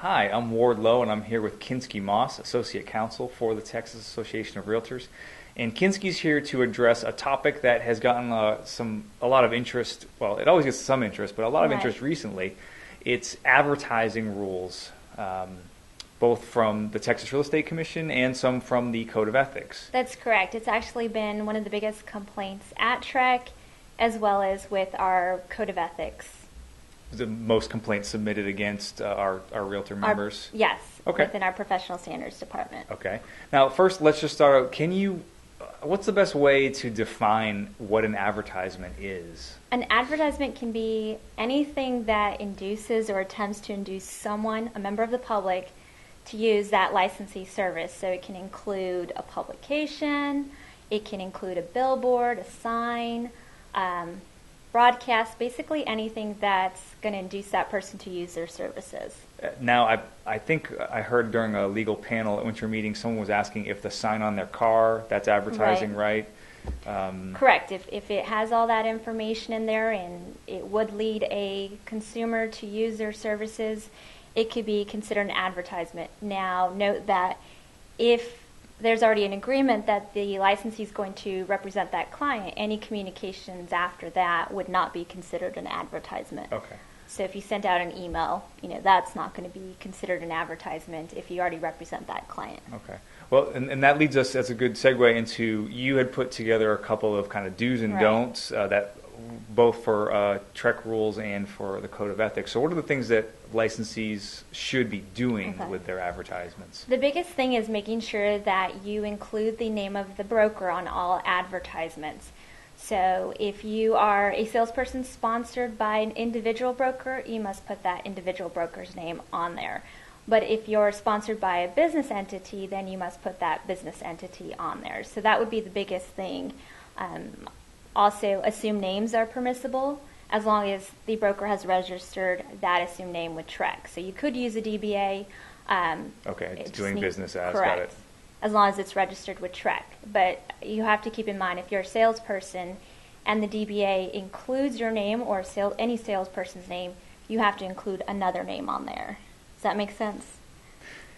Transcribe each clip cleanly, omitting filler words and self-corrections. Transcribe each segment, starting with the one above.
Hi, I'm Ward Lowe, and I'm here with Kinski Moss, Associate Counsel for the Texas Association of Realtors. And Kinski's here to address a topic that has gotten a lot of interest. Well, it always gets some interest, but a lot of interest recently. It's advertising rules, both from the Texas Real Estate Commission and some from the Code of Ethics. That's correct. It's actually been one of the biggest complaints at TREC, as well as with our Code of Ethics. The most complaints submitted against our realtor members? Yes, okay. Within our professional standards department. Okay. Now, first, let's just start out. What's the best way to define what an advertisement is? An advertisement can be anything that induces or attempts to induce someone, a member of the public, to use that licensee service. So it can include a publication, it can include a billboard, a sign, broadcast, basically anything that's going to induce that person to use their services. Now, I think I heard during a legal panel at winter meeting, someone was asking if the sign on their car, that's advertising, right? Correct. If it has all that information in there and it would lead a consumer to use their services, it could be considered an advertisement. Now, note that if there's already an agreement that the licensee is going to represent that client, any communications after that would not be considered an advertisement. Okay. So if you sent out an email, that's not going to be considered an advertisement if you already represent that client. Okay. Well, and that leads us, that's a good segue into, you had put together a couple of kind of do's and don'ts that both for TREC rules and for the Code of Ethics. So what are the things that licensees should be doing with their advertisements? The biggest thing is making sure that you include the name of the broker on all advertisements. So if you are a salesperson sponsored by an individual broker, you must put that individual broker's name on there. But if you're sponsored by a business entity, then you must put that business entity on there. So that would be the biggest thing. Also, assumed names are permissible as long as the broker has registered that assumed name with TREC. So you could use a DBA. Doing business as. Correct. Got it. As long as it's registered with TREC. But you have to keep in mind, if you're a salesperson and the DBA includes your name or any salesperson's name, you have to include another name on there. Does that make sense?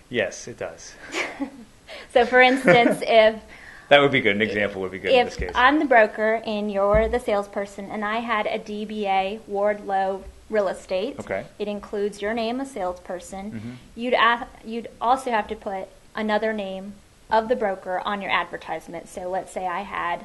Yes, it does. So, for instance, if... That would be good. An example would be good in this case. If I'm the broker and you're the salesperson and I had a DBA, Ward Lowe Real Estate, it includes your name, a salesperson, you'd also have to put another name of the broker on your advertisement. So let's say I had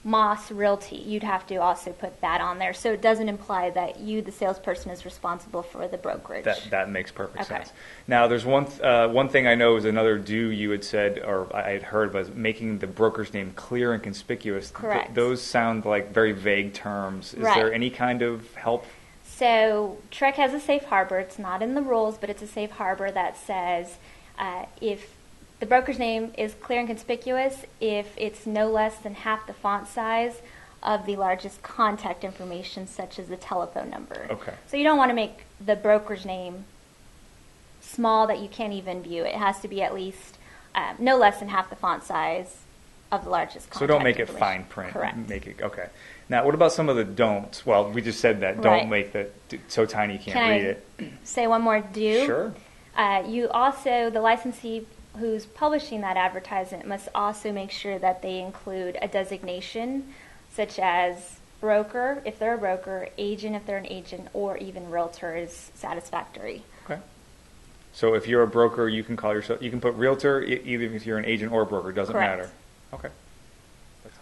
Moss Realty. You'd have to also put that on there. So it doesn't imply that you, the salesperson, is responsible for the brokerage. That makes perfect sense. Now, there's one thing I know is another do you had said, or I had heard, was making the broker's name clear and conspicuous. Correct. Those sound like very vague terms. Is there any kind of help? So TREC has a safe harbor. It's not in the rules, but it's a safe harbor that says if the broker's name is clear and conspicuous if it's no less than half the font size of the largest contact information, such as the telephone number. Okay. So you don't want to make the broker's name small that you can't even view. It has to be at least no less than half the font size of the largest contact So don't make it information. fine print. Correct. Okay. Now, what about some of the don'ts? Well, we just said that. Don't make it so tiny you can't read it. Say one more do? Sure. You also, the licensee who's publishing that advertisement must also make sure that they include a designation such as broker if they're a broker, agent if they're an agent, or even realtor is satisfactory. Okay. So if you're a broker, you can call yourself, you can put realtor either if you're an agent or a broker, doesn't matter. Okay.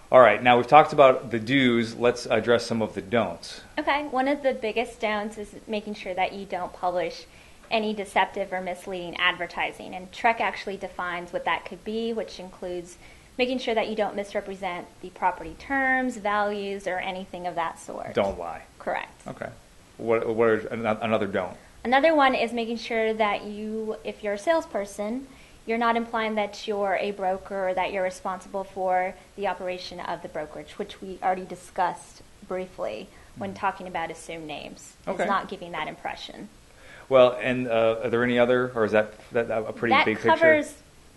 All right, now we've talked about the do's, let's address some of the don'ts. Okay, one of the biggest don'ts is making sure that you don't publish any deceptive or misleading advertising. And TREC actually defines what that could be, which includes making sure that you don't misrepresent the property terms, values, or anything of that sort. Don't lie. Correct. Okay. What are another don't? Another one is making sure that you, if you're a salesperson, you're not implying that you're a broker or that you're responsible for the operation of the brokerage, which we already discussed briefly when talking about assumed names. It's not giving that impression. Well, and are there any other, or is that a pretty big picture?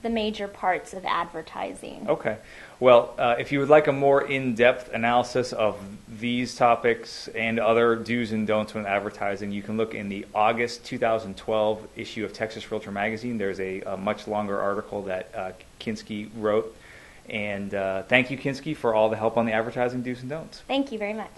the major parts of advertising. Okay. Well, if you would like a more in-depth analysis of these topics and other do's and don'ts when advertising, you can look in the August 2012 issue of Texas Realtor Magazine. There's a much longer article that Kinski wrote. And thank you, Kinski, for all the help on the advertising do's and don'ts. Thank you very much.